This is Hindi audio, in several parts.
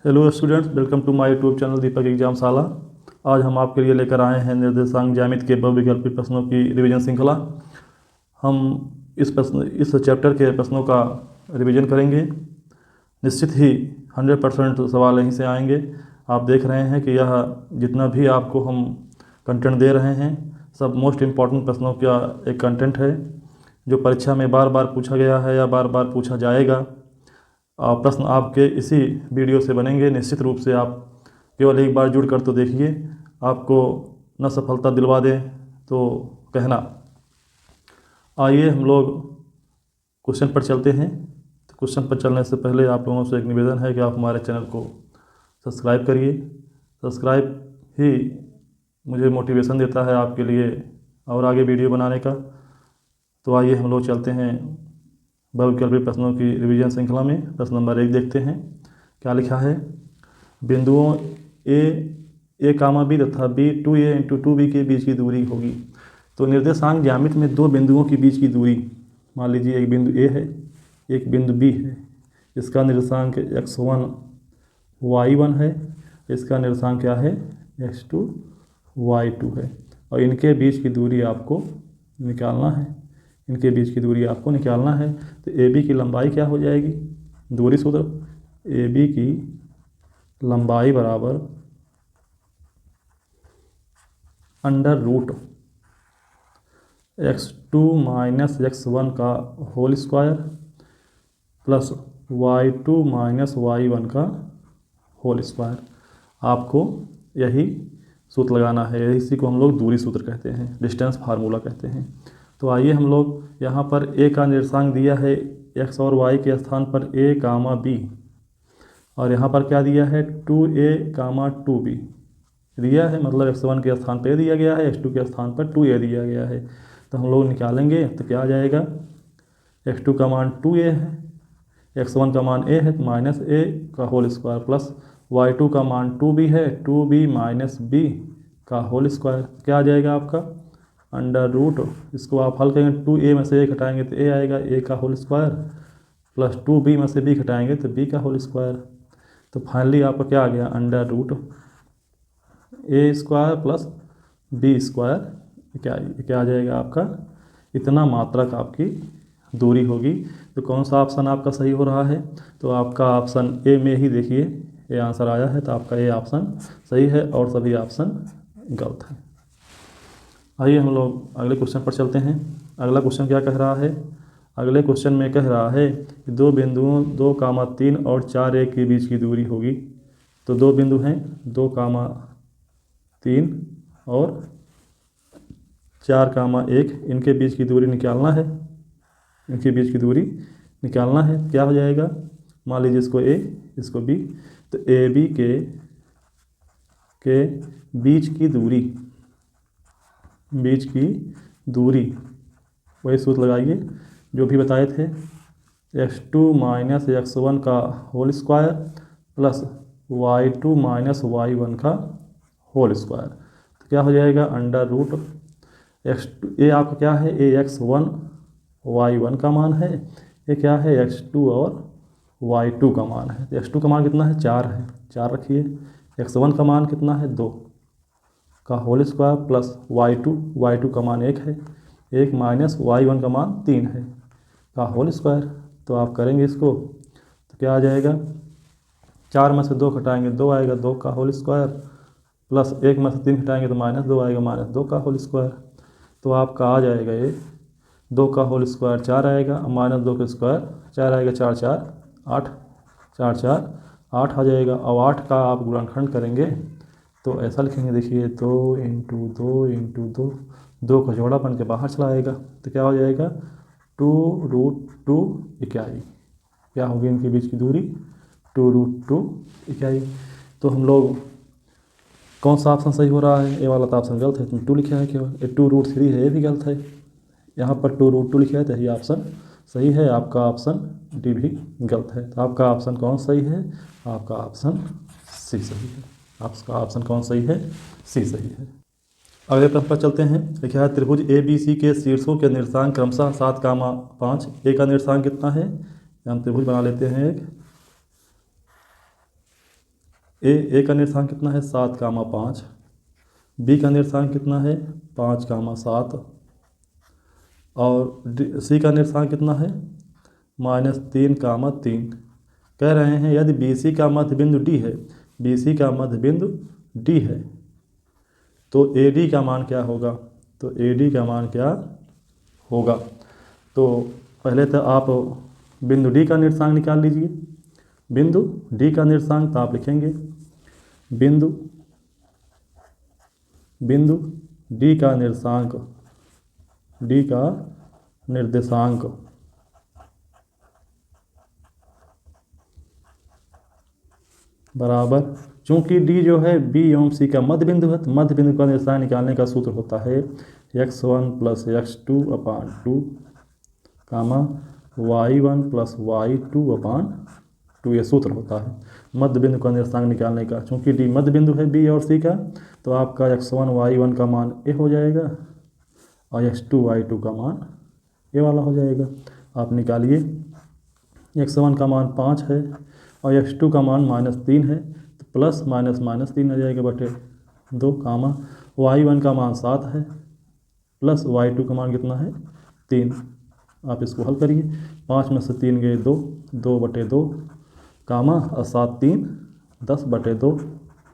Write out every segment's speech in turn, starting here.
Hello students, welcome to my YouTube channel Deepak Examshala. आज हम आपके लिए लेकर आए हैं निर्देशांक ज्यामिति के बहुविकल्पी प्रश्नों की रिवीजन श्रृंखला। हम इस चैप्टर के प्रश्नों का रिवीजन करेंगे। निश्चित ही 100% सवाल यहीं से आएंगे। आप देख रहे हैं कि यह जितना भी आपको हम कंटेंट दे रहे हैं सब मोस्ट इम्पॉर्टेंट प्रश्नों का एक कंटेंट है जो परीक्षा में बार बार पूछा गया है या बार बार पूछा जाएगा। प्रश्न आपके इसी वीडियो से बनेंगे। निश्चित रूप से आप केवल एक बार जुड़ कर तो देखिए, आपको न सफलता दिलवा दें तो कहना। आइए हम लोग क्वेश्चन पर चलते हैं। तो क्वेश्चन पर चलने से पहले आप लोगों से एक निवेदन है कि आप हमारे चैनल को सब्सक्राइब करिए। सब्सक्राइब ही मुझे मोटिवेशन देता है आपके लिए और आगे वीडियो बनाने का। तो आइए हम लोग चलते हैं बहुविकल्पी प्रश्नों की रिवीजन श्रृंखला में। प्रश्न नंबर 1 देखते हैं क्या लिखा है। बिंदुओं ए कामा बी तथा बी 2a इंटू 2b के बीच की दूरी होगी। तो निर्देशांक ज्यामिति में दो बिंदुओं के बीच की दूरी, मान लीजिए एक बिंदु ए है एक बिंदु बी है। इसका निर्देशांक x1 y1 है, इसका निर्देशांक क्या है x2 y2 है और इनके बीच की दूरी आपको निकालना है। इनके बीच की दूरी आपको निकालना है। तो ए बी की लंबाई क्या हो जाएगी, दूरी सूत्र ए बी की लंबाई बराबर under root x2 minus x1 का whole square plus y2 minus y1 का होल स्क्वायर। आपको यही सूत्र लगाना है। इसी को हम लोग दूरी सूत्र कहते हैं, डिस्टेंस फार्मूला कहते हैं। तो आइए हम लोग यहाँ पर a का निर्देशांक दिया है x और y के स्थान पर a कामा b और यहाँ पर क्या दिया है 2a कामा 2b दिया है, मतलब x1 के स्थान पर दिया गया है, x2 के स्थान पर 2a दिया गया है। तो हम लोग निकालेंगे तो क्या आ जाएगा, x2 का मान 2a है, x1 का मान a है तो माइनस a का होल स्क्वायर प्लस y2 का मान 2b है, 2b माइनस b का होल स्क्वायर। क्या आ जाएगा आपका अंडर रूट। इसको आप हल करेंगे 2a में से a घटाएंगे तो a आएगा, a का होल स्क्वायर प्लस 2b में से b घटाएंगे तो b का होल स्क्वायर। तो फाइनली आपका क्या आ गया under root a square plus b square. क्या आ जाएगा आपका, इतना मात्रक आपकी दूरी होगी। तो कौन सा ऑप्शन आपका सही हो रहा है, तो आपका ऑप्शन ए में ही देखिए ये आंसर आया है। तो आपका ए ऑप्शन सही है और सभी ऑप्शन गलत है। आइए हम लोग अगले क्वेश्चन पर चलते हैं। अगला क्वेश्चन क्या कह रहा है, अगले क्वेश्चन में कह रहा है कि दो बिंदुओं 2, 3 और 4a के बीच की दूरी होगी। तो दो बिंदु हैं 2, 3 और 4, 1, इनके बीच की दूरी निकालना है। इनके बीच की दूरी निकालना है। क्या हो जाएगा, मान लीजिए इसको a इसको b, तो ए बी के बीच की दूरी वही सूत्र लगाइए जो भी बताए थे, x2 माइनस x1 का whole square plus y2 minus y1 का होल स्क्वायर। तो क्या हो जाएगा अंडर रूट x2, ये आपका क्या है a x1 y1 का मान है, ये क्या है x2 और y2 का मान है। तो x2 का मान कितना है 4 है, 4 रखिए। x1 का मान कितना है 2 का होल स्क्वायर प्लस y2 का मान 1 है, 1 माइनस y1 का मान 3 है का होल स्क्वायर। तो आप करेंगे इसको तो क्या आ जाएगा, 4 में से 2 घटाएंगे 2 आएगा, 2 का होल स्क्वायर प्लस 1 में से 3 घटाएंगे तो माइनस 2 आएगा, माइनस 2 का होल स्क्वायर। तो आपका आ जाएगा ये 2 का होल स्क्वायर 4 आएगा, माइनस 2 का स्क्वायर 4 आएगा, 4 4 8, 4 4 8 आ जाएगा। और 8 का आप गुणनखंड करेंगे तो ऐसा लिखेंगे, देखिए 2 इंटू 2 इंटू 2, 2 का जोड़ा बन के बाहर चला आएगा। तो क्या हो जाएगा 2√2 इकाई। क्या होगी इनके बीच की दूरी 2√2 इकाई। तो हम लोग कौन सा ऑप्शन सही हो रहा है, ये वाला तो ऑप्शन गलत है, तुम 2 लिखा है केवल, ये 2√3 है, ये भी गलत है। यहाँ पर 2√2 लिखा है तो यही ऑप्शन सही है। आपका ऑप्शन डी भी गलत है। तो आपका ऑप्शन कौन सही है, आपका ऑप्शन सी सही है। आपका ऑप्शन कौन सही है, सी सही है। अगले प्रश्न पर चलते हैं। लिखा है त्रिभुज ए बी सी के शीर्षों के निर्देशांक क्रमशः 7, 5। ए का निर्देशांक कितना है, हम त्रिभुज बना लेते हैं एक, ए का निर्देशांक कितना है 7, 5। बी का निर्देशांक कितना है 5, 7। और सी का निर्देशांक कितना है -3, 3। कह रहे हैं यदि बी सी का मध्य बिंदु डी है, बी सी का मध्य बिंदु डी है, तो ए डी का मान क्या होगा? तो ए डी का मान क्या होगा? तो पहले तो आप बिंदु डी का निर्देशांक निकाल लीजिए। बिंदु डी का निर्देशांक तो आप लिखेंगे बिंदु डी का निर्देशांक, डी का निर्देशांक बराबर, चूंकि डी जो है बी एवं सी का मध्य बिंदु है, तो मध्य बिंदु का निर्देशांक निकालने का सूत्र होता है x1 + x2/2 कामा y1 + y2/2, ये सूत्र होता है मध्य बिंदु का निर्देशांक निकालने का। चूंकि डी मध्य बिंदु है बी और सी का, तो आपका x1 y1 का मान ए हो जाएगा और x2 y2 का मान ए वाला हो जाएगा। आप निकालिए, x1 का मान 5 है और x2 का मान -3 है, तो प्लस माइनस -3 आ जाएगा बटे 2 कामा y1 का मान 7 है प्लस y2 का मान कितना है 3। आप इसको हल करिए, 5 में से 3 गए 2, 2/2 कामा और 7 3 10/2,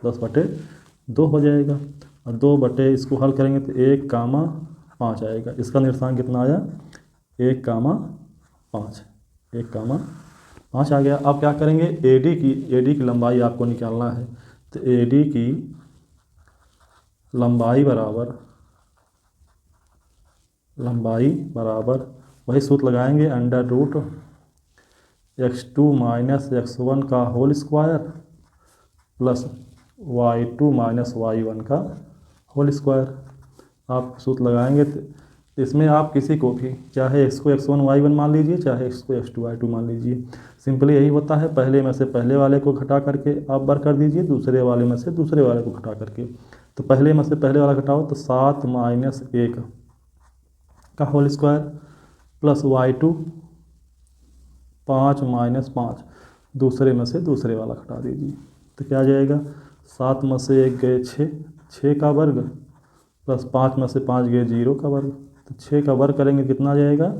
10/2 हो जाएगा। और 2 इसको हल करेंगे तो 1, 5 आएगा। इसका निर्देशांक कितना आया 1, 5 आ गया। अब क्या करेंगे, एडी की लंबाई आपको निकालना है, तो एडी की लंबाई बराबर वही सूत्र लगाएंगे, √x2 - x1 का whole square plus y2 - y1 का होल स्क्वायर। आप सूत्र लगाएंगे तो इसमें आप किसी को भी, चाहे x को x1 y1 मान लीजिए, चाहे x को x2 y2 मान लीजिए। सिंपली यही होता है, पहले में से पहले वाले को घटा करके आप बर कर दीजिए, दूसरे वाले में से दूसरे वाले को घटा करके। तो पहले में से पहले वाला घटाओ तो 7 - 1 का होल स्क्वायर प्लस y2 5 - 5, दूसरे में से दूसरे वाला घटा दीजिए। तो क्या आ जाएगा, 7 में से 1 गए 6 का वर्ग प्लस 5 में से 5 गए 0 का वर्ग। तो 6 का वर्ग करेंगे कितना आ जाएगा,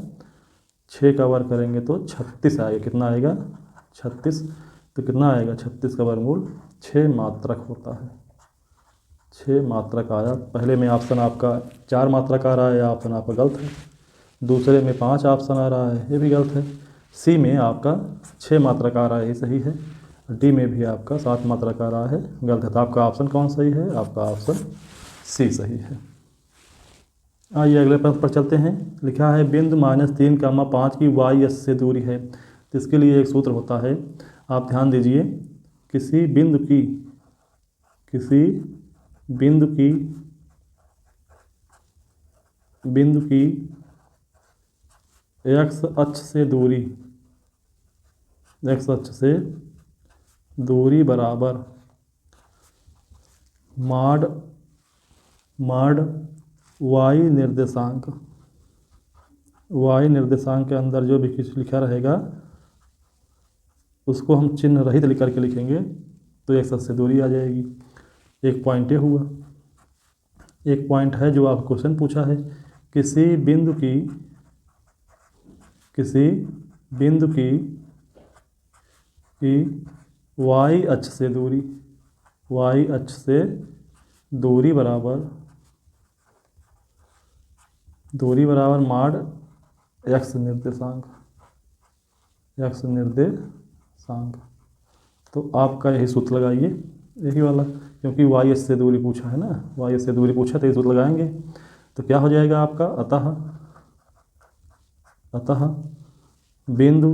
6 का वर्ग करेंगे तो 36 आएगा। कितना आएगा 36। तो कितना आएगा 36 का वर्गमूल 6 मात्रक होता है। 6 मात्रक आया। पहले में ऑप्शन आपका 4 मात्रक आ रहा है, ऑप्शन आपका गलत है। दूसरे में 5 ऑप्शन आ रहा है, ये भी गलत है। सी में आपका 6 मात्रक आ रहा है, ये सही है। डी में भी आपका 7 मात्रक आ रहा है, गलत है। तो आपका ऑप्शन कौन सही है, आपका ऑप्शन सी सही है। आइए अगले प्रश्न पर चलते हैं। लिखा है बिंदु -3, 5 की y अक्ष से दूरी है। तो इसके लिए एक सूत्र होता है, आप ध्यान दीजिए। किसी बिंदु की x अक्ष से दूरी बराबर माड y निर्देशांक के अंदर जो भी कुछ लिखा रहेगा उसको हम चिन्ह रहित लिख करके लिखेंगे, तो x अक्ष से दूरी आ जाएगी। एक पॉइंट ये हुआ। एक पॉइंट है जो आप क्वेश्चन पूछा है, किसी बिंदु की y अक्ष से दूरी बराबर माड x निर्देशांक। तो आपका यही सूत्र लगाइए, यही वाला, क्योंकि y अक्ष से दूरी पूछा है ना, y अक्ष से दूरी पूछा तो ये सूत्र लगाएंगे। तो क्या हो जाएगा आपका, अतः बिंदु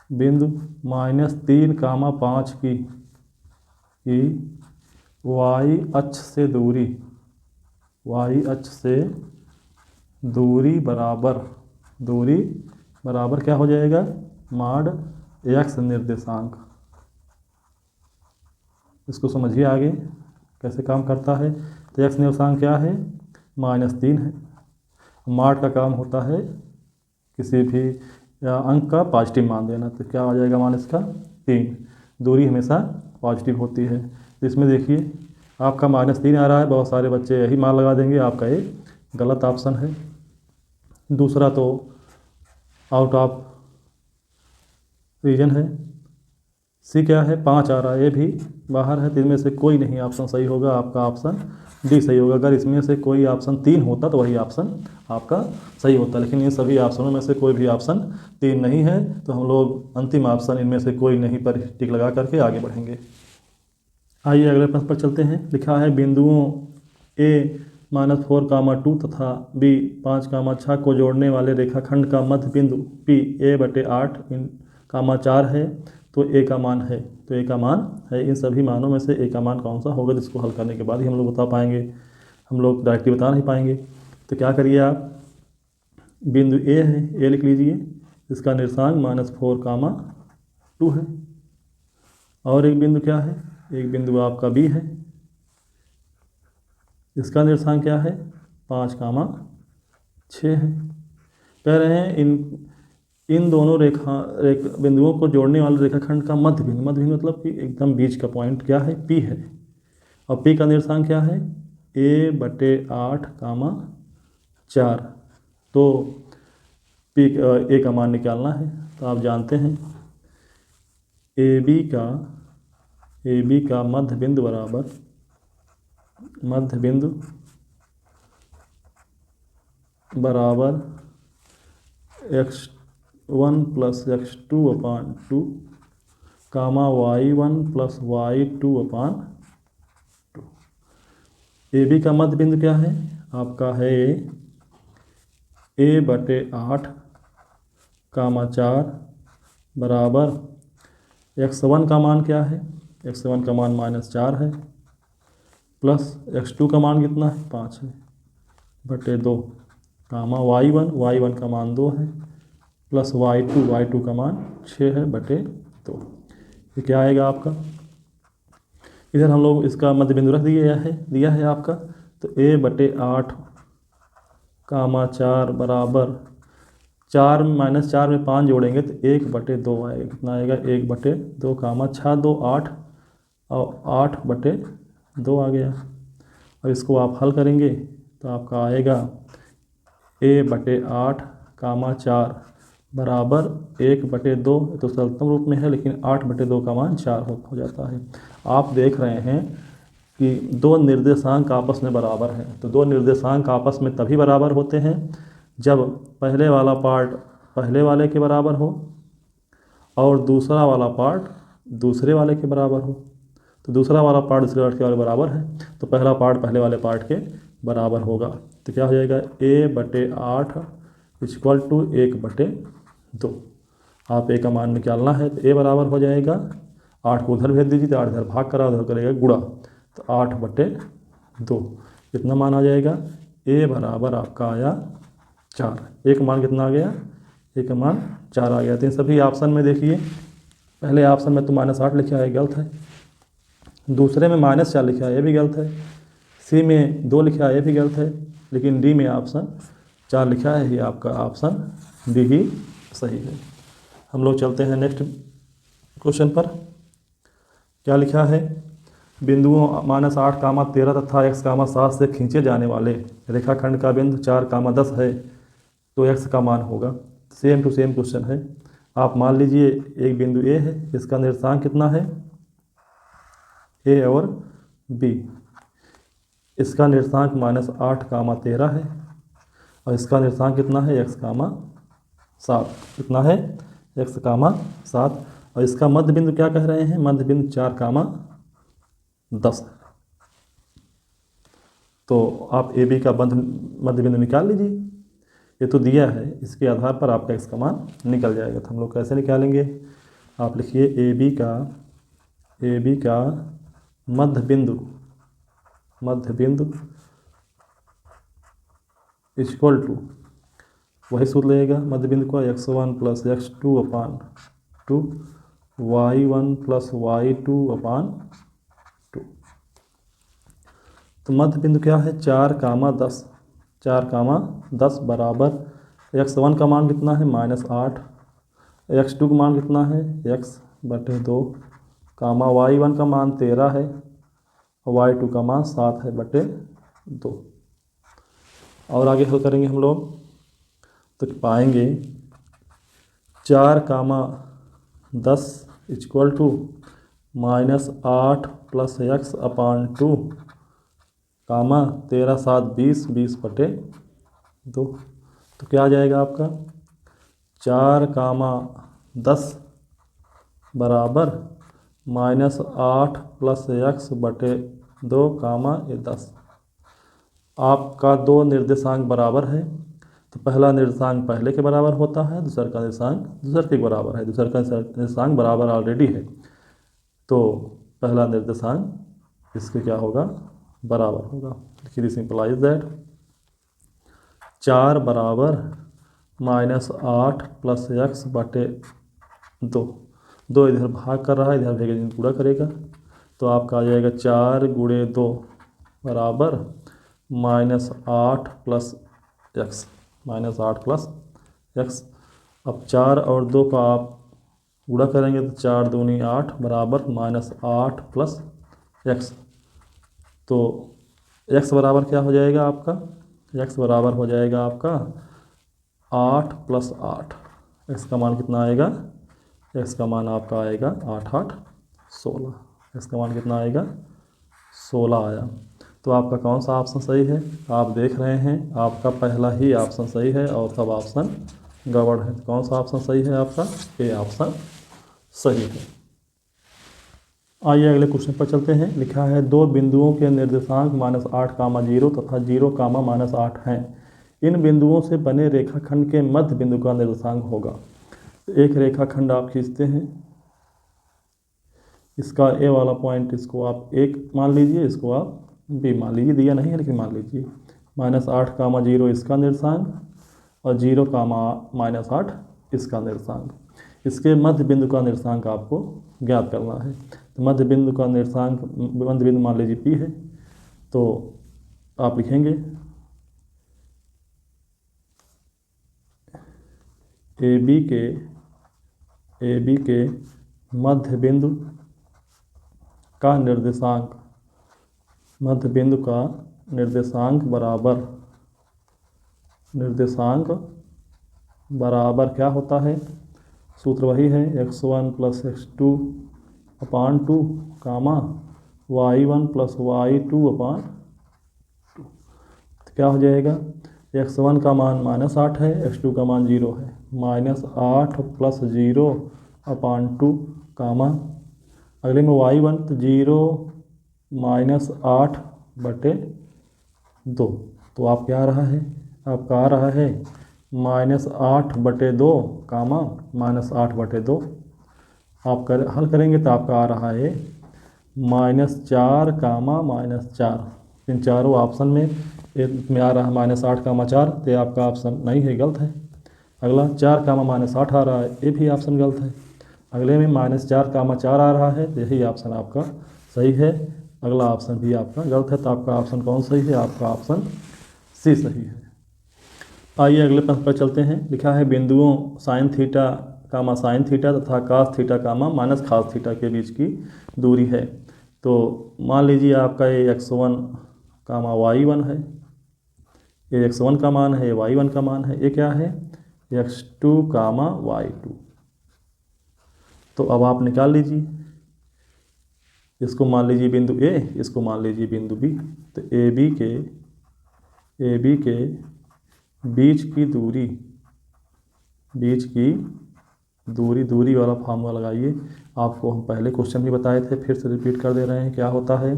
-3, 5 की y अक्ष से दूरी बराबर क्या हो जाएगा, माड x निर्देशांक। इसको समझिए आगे कैसे काम करता है। तो x निर्देशांक क्या है, -3 है। माड का काम होता है किसी भी अंक का पॉजिटिव मान देना। तो क्या आ जाएगा मान इसका 3। दूरी हमेशा पॉजिटिव होती है। तो इसमें देखिए आपका -3 आ रहा है, बहुत सारे बच्चे यही मान लगा देंगे, आपका ये गलत ऑप्शन है। दूसरा तो आउट ऑफ रीजन है। सी क्या है, 5 आ रहा है, ये भी बाहर है। तो इनमें से कोई नहीं ऑप्शन सही होगा, आपका ऑप्शन डी सही होगा। अगर इसमें से कोई ऑप्शन 3 होता तो वही ऑप्शन आपका सही होता, लेकिन इन सभी ऑप्शनों में से कोई भी ऑप्शन 3 नहीं है। तो हम लोग अंतिम ऑप्शन इनमें से कोई नहीं पर टिक लगा करके आगे बढ़ेंगे। आइए अगले प्रश्न पर चलते हैं। लिखा है बिंदुओं A -4, 2 तथा B 5, 6 को जोड़ने वाले रेखाखंड का मध्य बिंदु P A/8 4 है, तो A का मान है। तो A का मान है, इन सभी मानों में से A का मान कौन सा होगा, जिसको हल करने के बाद ही हम लोग बता पाएंगे, हम लोग डायरेक्टली बता नहीं पाएंगे। तो क्या करिए आप, बिंदु A है, A लिख लीजिए, इसका निर्देशांक -4, 2 है। और एक बिंदु क्या है, एक बिंदु आपका B है, इसका निर्देशांक क्या है, 5, 6 है। कह रहे हैं इन दोनों बिंदुओं को जोड़ने वाले रेखाखंड का मध्य बिंदु मतलब कि एकदम बीच का पॉइंट क्या है, P है। और P का निर्देशांक क्या है, A/8, 4। तो A का मान निकालना है। तो आप जानते हैं AB का मध्य बिंदु बराबर x1 + x2/2, y1 + y2/2। AB का मध्य बिंदु क्या है, आपका है A/8, 4 बराबर x1 का मान क्या है, x1 का मान -4 है, प्लस x2 का मान कितना है, 5 है, बटे 2, y1 का मान 2 है, प्लस y2 का मान 6 है, बटे 2। ये क्या आएगा आपका, इधर हम लोग इसका मध्य बिंदु रख दिया है आपका। तो A/8, 4 बराबर 4 -4 में 5 जोड़ेंगे तो 1/2 आएगा। कितना आएगा, 1/2, 6 2 8 और 8/2 आ गया। और इसको आप हल करेंगे तो आपका आएगा A/8, 4 बराबर 1/2। तो सरलतम रूप में है, लेकिन 8/2 का मान 4 हो जाता है। आप देख रहे हैं कि दो निर्देशांक आपस में बराबर हैं। तो दो निर्देशांक आपस में तभी बराबर होते हैं जब पहले वाला पार्ट पहले वाले के बराबर हो और दूसरा वाला पार्ट दूसरे वाले के बराबर हो। तो दूसरा वाला पार्ट दूसरे वाले के बराबर है, तो पहला पार्ट पहले वाले पार्ट के बराबर होगा। तो क्या हो जाएगा, A/8 = 1/2। आप A का मान निकालना है तो A बराबर हो जाएगा, 8 को उधर भेज दीजिए तो 8 इधर भाग करा, उधर करेगा गुणा, तो 8/2 कितना मान आ जाएगा, A बराबर आपका आया 4। A का मान कितना आ गया, A का मान 4 आ गया। तो इन सभी ऑप्शन में देखिए, पहले ऑप्शन में तो -8 लिखा है, गलत है। दूसरे में -4 लिखा है, ये भी गलत है। सी में 2 लिखा है, ये भी गलत है। लेकिन डी में ऑप्शन 4 लिखा है, ये आपका ऑप्शन डी ही सही है। हम लोग चलते हैं नेक्स्ट क्वेश्चन पर। क्या लिखा है, बिंदुओं -8, 13 तथा x, 7 से खींचे जाने वाले रेखाखंड का बिंदु 4, 10 है, तो x का मान होगा। सेम टू सेम क्वेश्चन है। आप मान लीजिए एक बिंदु A है, इसका निर्देशांक कितना है, A और B। इसका निर्देशांक -8, 13 है और इसका निर्देशांक कितना है, x, 7। कितना है, x, 7। और इसका मध्य बिंदु क्या कह रहे हैं, मध्य बिंदु 4, 10। तो आप AB का मध्य बिंदु निकाल लीजिए। ये तो दिया है, इसके आधार पर आपका x का मान निकल जाएगा। तो हम लोग कैसे निकालेंगे, आप लिखिए AB का मध्य बिंदु इक्वल टू, वही सूत्र लगेगा मध्य बिंदु का, x1 + x2/2, y1 + y2/2। तो मध्य बिंदु क्या है, 4, 10। 4, 10 बराबर x1 का मान कितना है, -8, x2 का मान कितना है, x/2, कामा y1 का मान 13 है और y2 का मान 7 है बटे 2। और आगे हल करेंगे हम लोग तो पाएंगे 4 comma 10 equal to -8 plus x upon 2 comma 13 7 20 20 बटे 2। तो क्या आ जाएगा आपका 4 कामा 10 बराबर -8 प्लस x बटे 2 कामा ये 10। आपका दो निर्देशांक बराबर है तो पहला निर्देशांक पहले के बराबर होता है, दूसरा का निर्देशांक दूसरे के बराबर है। दूसरा का निर्देशांक बराबर ऑलरेडी है तो पहला निर्देशांक इसके क्या होगा, बराबर होगा। देखिए सिंपलाइज दैट 4 बराबर -8 प्लस x बटे 2। 2 इधर भाग कर रहा है, इधर भेगे पूरा करेगा तो आपका आ जाएगा 4 गुणे 2 बराबर -8 प्लस x, -8 प्लस x। अब 4 और 2 का आप गुणा करेंगे तो 4 दूनी 8 बराबर -8 प्लस x। तो x बराबर क्या हो जाएगा आपका, x बराबर हो जाएगा आपका 8 प्लस 8। x का मान कितना आएगा, x का मान आपका आएगा 8 8 16। x का मान कितना आएगा 16 आया। तो आपका कौन सा ऑप्शन सही है, आप देख रहे हैं आपका पहला ही ऑप्शन सही है और सब ऑप्शन गड़बड़ है। तो कौन सा ऑप्शन सही है आपका, ए ऑप्शन सही है। आइए अगले क्वेश्चन पर चलते हैं। लिखा है दो बिंदुओं के निर्देशांक -8 कामा 0 तथा 0 कामा -8 हैं। इन बिंदुओं से बने रेखाखंड के मध्य बिंदु का निर्देशांक होगा। एक रेखाखंड आप खींचते हैं, इसका ए वाला पॉइंट इसको आप 1 मान लीजिए, इसको आप b मान लीजिए, दिया नहीं है लेकिन मान लीजिए। -8 कामा 0 इसका निर्देशांक और 0 कामा -8 इसका निर्देशांक। इसके मध्य बिंदु का निर्देशांक आपको ज्ञात करना है। तो मध्य बिंदु का निर्देशांक, मध्य बिंदु मान लीजिए P है तो आप लिखेंगे AB के मध्य बिंदु का निर्देशांक, मध्य बिंदु का निर्देशांक बराबर क्या होता है, सूत्र वही है x1 प्लस x2 अपान 2 कामा y1 प्लस y2 अपान 2। तो क्या हो जाएगा, x1 का मान -8 है, x2 का मान 0 है, -8 प्लस 0 अपान 2 कामा अगले में y1 तो 0 -8 बटे 2। तो आप क्या आ रहा है, आपका आ रहा है -8 बटे 2 कामा -8 बटे 2। आप हल करेंगे तो आपका आ रहा है -4 कामा -4। इन चारों ऑप्शन में आ रहा है -8 कामा 4, तो ये आपका ऑप्शन नहीं है, गलत है। अगला 4 कामा -8 आ रहा है, ये भी ऑप्शन गलत है। अगले में -4 कामा 4 आ रहा है, तो यही ऑप्शन आपका सही है। अगला ऑप्शन भी आपका गलत है। तो आपका ऑप्शन कौन सही है, आपका ऑप्शन सी सही है। आइए अगले प्रश्न पर चलते हैं। लिखा है बिंदुओं साइन थीटा कामा साइन थीटा तथा कास थीटा कामा माइनस खास थीटा के बीच की दूरी है। तो मान लीजिए आपका ये x1 कामा y1 है, ये x1 का मान है, ये y1 का मान है, ये क्या है x2 कामा y2। तो अब आप निकाल लीजिए, इसको मान लीजिए बिंदु ए, इसको मान लीजिए बिंदु बी। तो ए बी के बीच की दूरी वाला फार्मूला लगाइए। आपको हम पहले क्वेश्चन भी बताए थे, फिर से रिपीट कर दे रहे हैं। क्या होता है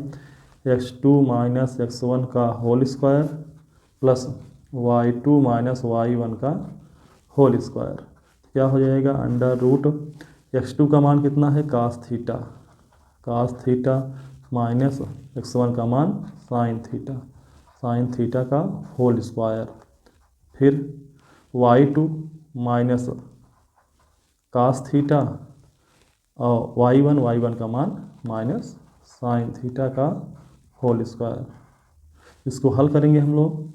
x2 माइनस x1 का whole square plus y2 minus y1 का होल स्क्वायर। क्या हो जाएगा अंडर रूट x2 का मान कितना है कास थीटा माइनस x1 का मान साइन थीटा का होल स्क्वायर, फिर y2 माइनस कास थीटा और y1 का मान माइनस साइन थीटा का होल स्क्वायर। इसको हल करेंगे हम लोग,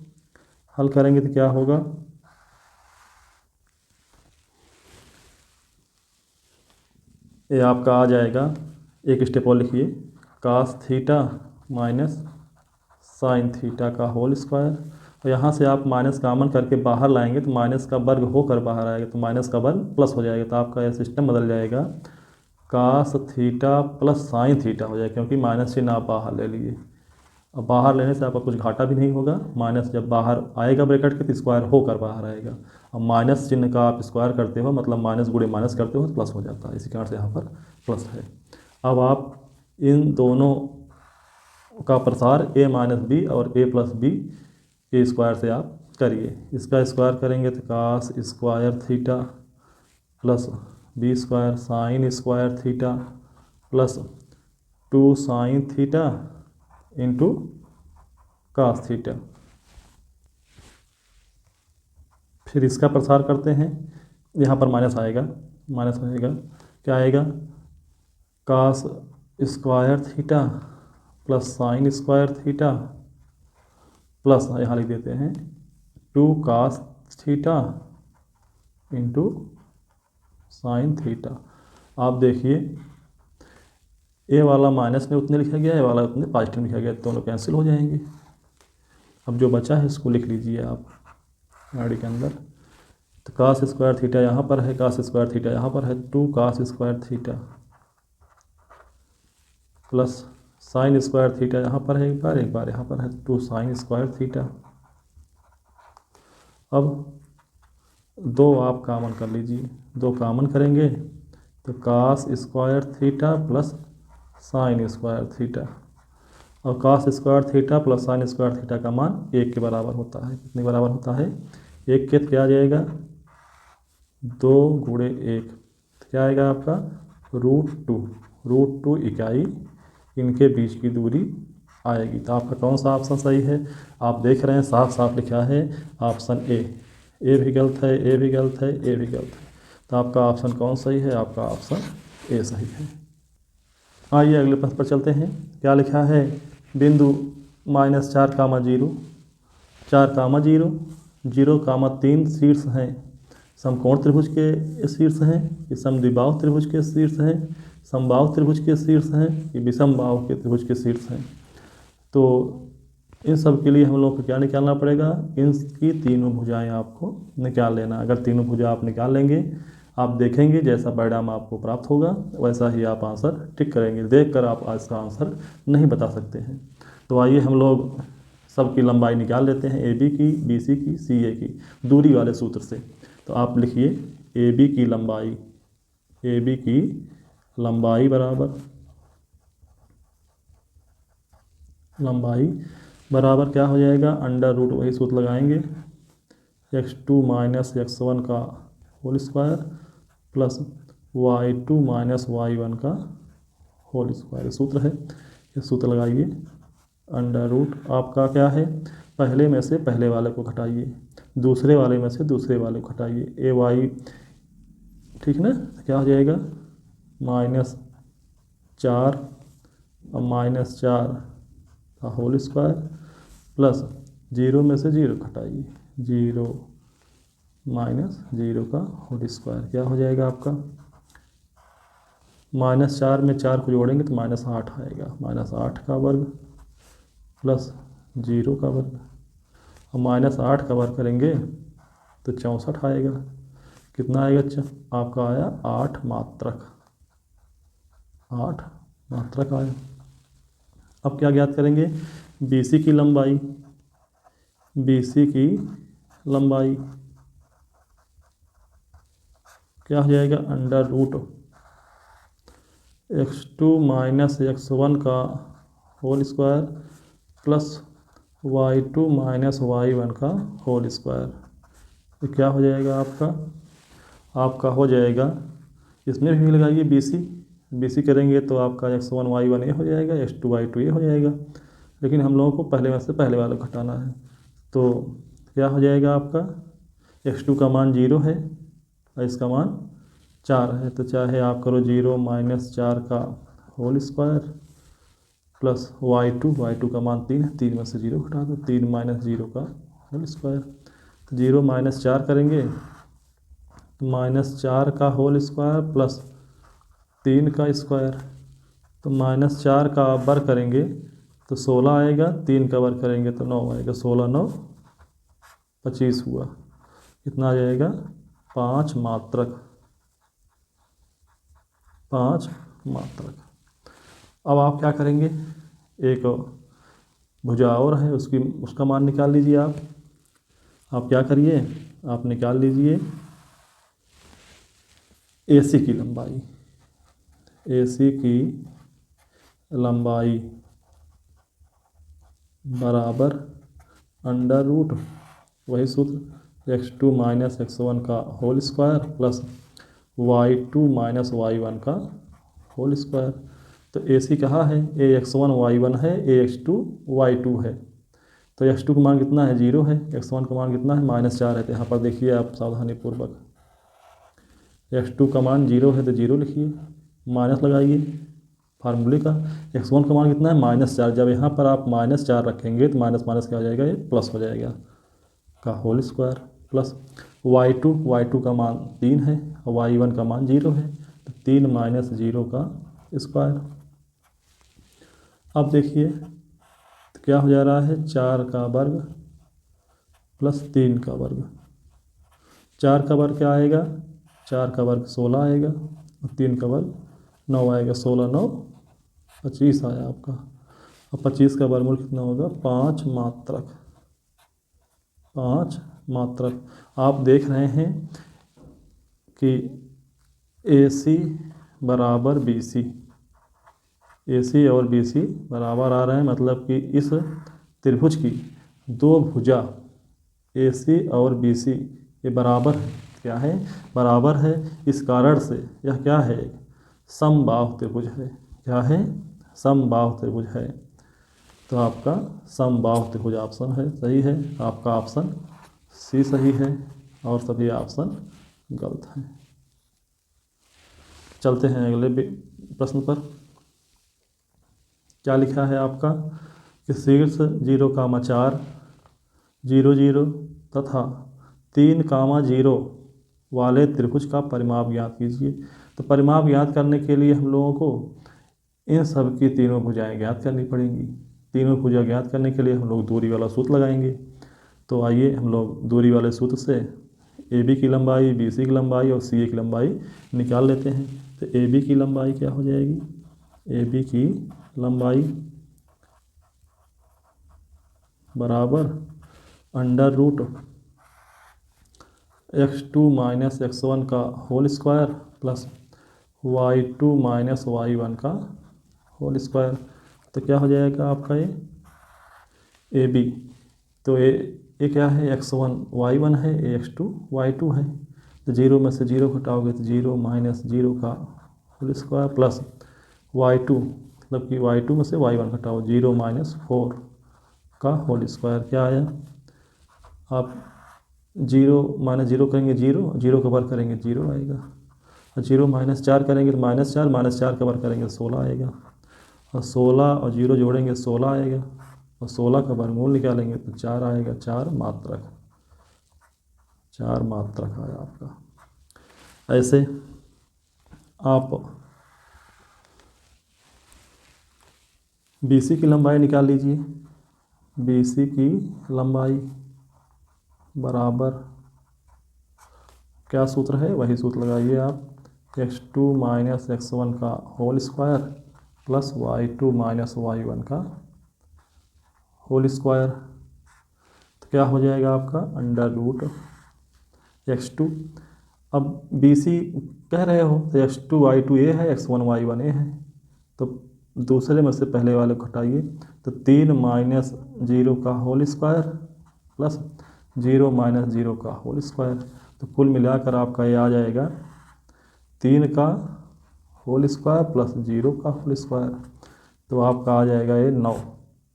हल करेंगे तो क्या होगा, ये आपका आ जाएगा एक स्टेप और लिखिए, cos theta minus sine theta का होल स्क्वायर। और यहाँ से आप माइनस कामन करके बाहर लाएंगे तो माइनस का वर्ग होकर बाहर आएगा, तो माइनस का वर्ग प्लस हो जाएगा, तो आपका यह सिस्टम बदल जाएगा, cos theta plus sine theta हो जाएगा, क्योंकि माइनस चिन्ह आप बाहर ले लिए। अब बाहर लेने से आपका कुछ घाटा भी नहीं होगा, माइनस जब बाहर आएगा ब्रैकेट के तो स्क्वायर होकर बाहर आएगा। अब माइनस चिन्ह का आप स्क्वायर करते हो मतलब माइनस गुणे माइनस करते हो तो प्लस हो जाता है, इसी कारण से यहाँ पर प्लस है। अब आप इन दोनों का प्रसार a माइनस बी और a प्लस बी के स्क्वायर से आप करिए। इसका स्क्वायर करेंगे तो cos square theta plus B square sine square theta plus 2 sine theta into cos theta. फिर इसका प्रसार करते हैं, यहाँ पर माइनस आएगा, क्या आएगा, cos square theta plus sine square theta plus यहाँ लिख देते हैं 2 cos theta into sine theta. आप देखिए ए वाला माइनस में उतने लिखा गया, ए वाला उतने पॉजिटिव लिखा गया, दोनों कैंसिल हो जाएंगे। अब जो बचा है इसको लिख लीजिए आप गाड़ी के अंदर। तो कास स्क्वायर थीटा यहाँ पर है, कास स्क्वायर थीटा यहाँ पर है, 2 cos square theta plus sine square theta यहाँ पर है, एक बार यहाँ पर है 2 साइन स्क्वायर थीटा। अब दो आप कामन कर लीजिए, दो कामन करेंगे तो cos square theta plus sine square theta, और cos square theta plus sine square theta का मान 1 के बराबर होता है। कितने बराबर होता है, 1 के, क्या आ जाएगा 2 गुणे 1, क्या आएगा आपका √2 इकाई इनके बीच की दूरी आएगी। तो आपका कौन सा ऑप्शन सही है, आप देख रहे हैं साफ साफ लिखा है ऑप्शन ए भी गलत है, ए भी गलत है, ए भी गलत है। तो आपका ऑप्शन कौन सही है, आपका ऑप्शन ए सही है। आइए अगले प्रश्न पर चलते हैं। क्या लिखा है, बिंदु -4, 0, 4, 0, 0, 3 शीर्ष हैं, समकोण त्रिभुज के शीर्ष हैं, ये समद्विबाहु त्रिभुज के शीर्ष हैं, समबाहु त्रिभुज के शीर्ष हैं, ये विषमबाहु के त्रिभुज के शीर्ष हैं। तो इन सब के लिए हम लोग को क्या निकालना पड़ेगा, इनकी तीनों भुजाएं आपको निकाल लेना। अगर तीनों भुजा आप निकाल लेंगे, आप देखेंगे जैसा परिणाम आपको प्राप्त होगा वैसा ही आप आंसर टिक करेंगे। देखकर आप आज का आंसर नहीं बता सकते हैं। तो आइए हम लोग सबकी लंबाई निकाल लेते हैं, ए बी की, बी सी की, सी ए की, दूरी वाले सूत्र से। तो आप लिखिए ए बी की लंबाई बराबर क्या हो जाएगा, √, वही सूत्र लगाएंगे, x2 - x1 का whole square plus y2 - y1 का होल स्क्वायर सूत्र है। ये सूत्र लगाइए, √, आपका क्या है, पहले में से पहले वाले को घटाइए, दूसरे वाले में से दूसरे वाले को घटाइए, ए वाई, ठीक ना, क्या हो जाएगा -4 और -4 का होल स्क्वायर प्लस 0 में से 0 घटाइए, 0 - 0 का होल स्क्वायर, क्या हो जाएगा आपका -4 में 4 को जोड़ेंगे तो -8 आएगा, -8 का वर्ग प्लस 0 का वर्ग, और -8 का वर्ग करेंगे तो 64 आएगा। कितना आएगा, आपका आया 8 मात्रक, 8 मात्रक आया। अब क्या ज्ञात करेंगे, BC की लंबाई क्या हो जाएगा, √x2 - x1 का whole square plus y2 - y1 का होल स्क्वायर। तो क्या हो जाएगा आपका हो जाएगा, इसमें भी लगाइए BC करेंगे तो आपका x1 y1 ये हो जाएगा, x2 y2 ये हो जाएगा, लेकिन हम लोगों को पहले में से पहले वाला घटाना है। तो क्या हो जाएगा आपका, x2 का मान 0 है और इसका मान 4 है, तो चाहे आप करो 0 - 4 का होल स्क्वायर प्लस y2 का मान 3 है, 3 में से 0 घटा दो, 3 - 0 का होल स्क्वायर। तो 0 - 4 करेंगे तो -4 का होल स्क्वायर प्लस 3 का स्क्वायर तो -4 का आप वर्ग करेंगे तो 16 आएगा, 3 का वर्ग करेंगे तो 9 आएगा, 16 9 25 हुआ। कितना आ जाएगा? 5 मात्रक, 5 मात्रक। अब आप क्या करेंगे, एक भुजा और है उसका मान निकाल लीजिए आप क्या करिए, आप निकाल लीजिए AC की लंबाई, AC की लंबाई बराबर अंडर रूट, वही सूत्र x2 माइनस x1 का whole square plus y2 minus y1 का होल स्क्वायर। तो AC कहाँ है? AX1 y1 है, AX2 y2 है। तो x2 का मान कितना है? 0 है। x1 का मान कितना है? -4 है। तो यहाँ पर देखिए आप सावधानी पूर्वक, x2 का मान 0 है तो 0 लिखिए, माइनस लगाइए फार्मूले का। x1 का मान कितना है? -4। जब यहाँ पर आप -4 रखेंगे तो माइनस माइनस क्या हो जाएगा? ये प्लस हो जाएगा का होल स्क्वायर प्लस y2 का मान 3 है और y1 का मान 0 है, तो 3 माइनस 0 का स्क्वायर। अब देखिए तो क्या हो जा रहा है? 4 का वर्ग प्लस 3 का वर्ग। 4 का वर्ग क्या आएगा? 4 का वर्ग 16 आएगा और 3 का वर्ग 9 आएगा। 16 9 25 आया आपका। अब 25 का वर्गमूल कितना होगा? 5 मात्रक, 5 मात्रक। आप देख रहे हैं कि AC बराबर BC, AC और BC बराबर आ रहे हैं, मतलब कि इस त्रिभुज की दो भुजा AC और BC ये बराबर है। क्या है? बराबर है। इस कारण से यह क्या है? समबाहु त्रिभुज है। क्या है? समबाहु त्रिभुज है। तो आपका समबाहु त्रिभुज ऑप्शन है, सही है। आपका ऑप्शन C सही है और सभी ऑप्शन गलत हैं। चलते हैं अगले प्रश्न पर। क्या लिखा है आपका कि शीर्ष 0,4 0 0 तथा 3,0 वाले त्रिभुज का परिमाप ज्ञात कीजिए। तो परिमाप ज्ञात करने के लिए हम लोगों को इन सब की तीनों भुजाएं ज्ञात करनी पड़ेंगी। तीनों भुजा ज्ञात करने के लिए हम लोग दूरी वाला सूत्र लगाएंगे। तो आइए हम लोग दूरी वाले सूत्र से AB की लंबाई, BC की लंबाई और CA की लंबाई निकाल लेते हैं। तो AB की लंबाई क्या हो जाएगी? AB की लंबाई बराबर under root x2 minus x1 का whole square plus y2 minus y1 का होल स्क्वायर। तो क्या हो जाएगा आपका ये AB? तो ये क्या है? x1 y1 है, x2 y2 है। तो 0 में से 0 घटाओगे तो 0 माइनस 0 का होल स्क्वायर प्लस y2, मतलब कि y2 में से y1 घटाओ, 0 माइनस 4 का होल स्क्वायर। क्या आया? आप 0 माइनस 0 करेंगे 0, 0 का वर्ग करेंगे 0 आएगा, और 0 -4 करेंगे तो -4 का वर्ग करेंगे तो 16 आएगा, और 16 और 0 जोड़ेंगे 16 आएगा, और 16 का वर्गमूल निकालेंगे तो 4 आएगा। 4 मात्रक, 4 मात्रक आया आपका। ऐसे आप BC की लंबाई निकाल लीजिए। BC की लंबाई बराबर क्या सूत्र है? वही सूत्र लगाइए आप, x2 माइनस x1 का whole square plus y2 minus y1 का होल स्क्वायर। तो क्या हो जाएगा आपका? Under root x2। अब BC कह रहे हो तो x2 y2 a है, x1 y1 a है, तो दूसरे में से पहले वाले को घटाइए। तो 3 माइनस 0 का होल स्क्वायर प्लस 0 माइनस 0 का होल स्क्वायर। तो कुल मिलाकर आपका ये आ जाएगा 3 का होल स्क्वायर प्लस 0 का होल स्क्वायर। तो आपका आ जाएगा ये 9।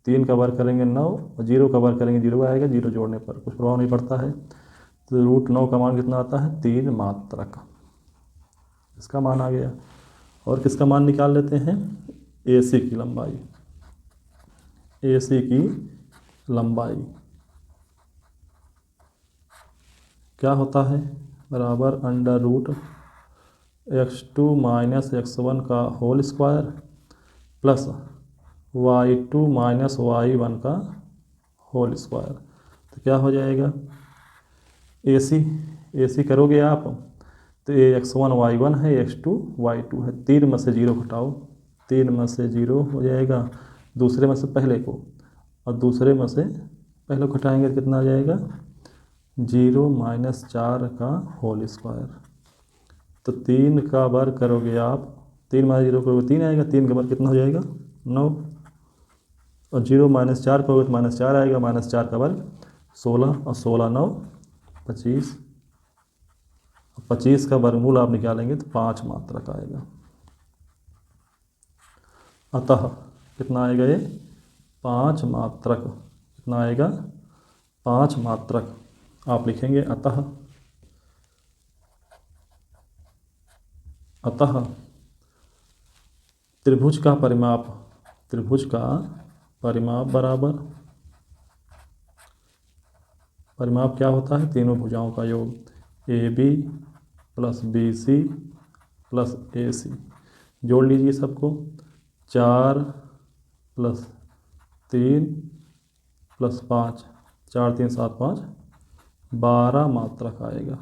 3 का वर्ग करेंगे 9 और 0 का वर्ग करेंगे 0 आएगा। 0 जोड़ने पर कुछ प्रभाव नहीं पड़ता है। तो रूट 9 का मान कितना आता है? 3 मात्रक। इसका मान आ गया। और किसका मान निकाल लेते हैं? AC की लंबाई। AC की लंबाई क्या होता है? बराबर under root x2 minus x1 का whole square plus y2 minus y1 का होल स्क्वायर। तो क्या हो जाएगा, AC करोगे आप तो ये x1 y1 है, x2 y2 है। 3 में से 0 घटाओ, 3 में से 0 हो जाएगा, दूसरे में से पहले को, और दूसरे में से पहले को घटाएंगे तो कितना आ जाएगा, 0 माइनस 4 का होल स्क्वायर। तो 3 का वर्ग करोगे आप, 3 माइनस 0 करोगे 3 आएगा, 3 का वर्ग कितना हो जाएगा 9, और 0 माइनस 4 करोगे तो माइनस 4 आएगा, माइनस 4 का वर्ग 16, और 16 9 25, 25 का वर्गमूल आप निकालेंगे तो 5 मात्रक आएगा। अतः कितना आएगा ये, 5 मात्रक। कितना आएगा, 5 मात्रक। आप लिखेंगे अतः त्रिभुज का परिमाप बराबर, परिमाप क्या होता है, तीनों भुजाओं का योग, AB plus BC plus AC। जोड़ लीजिए सबको, 4 प्लस 3 प्लस 5, 4 3 7 5, 12 मात्रक आएगा।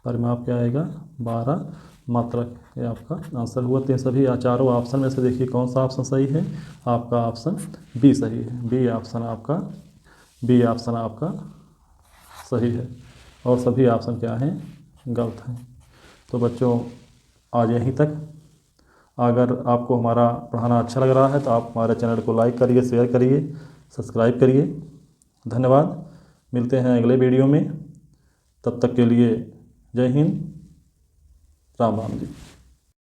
परिमाप क्या आएगा, 12 मात्रक। ये आपका आंसर हुआ। तो सभी चारों ऑप्शन में से देखिए कौन सा ऑप्शन सही है, आपका ऑप्शन बी सही है। बी ऑप्शन आपका सही है, और सभी ऑप्शन क्या हैं, गलत हैं। तो बच्चों आज यहीं तक। अगर आपको हमारा पढ़ाना अच्छा लग रहा है तो आप हमारे चैनल को लाइक करिए, शेयर करिए, सब्सक्राइब करिए। धन्यवाद। मिलते हैं अगले वीडियो में, तब तक के लिए जय हिंद, राम राम जी।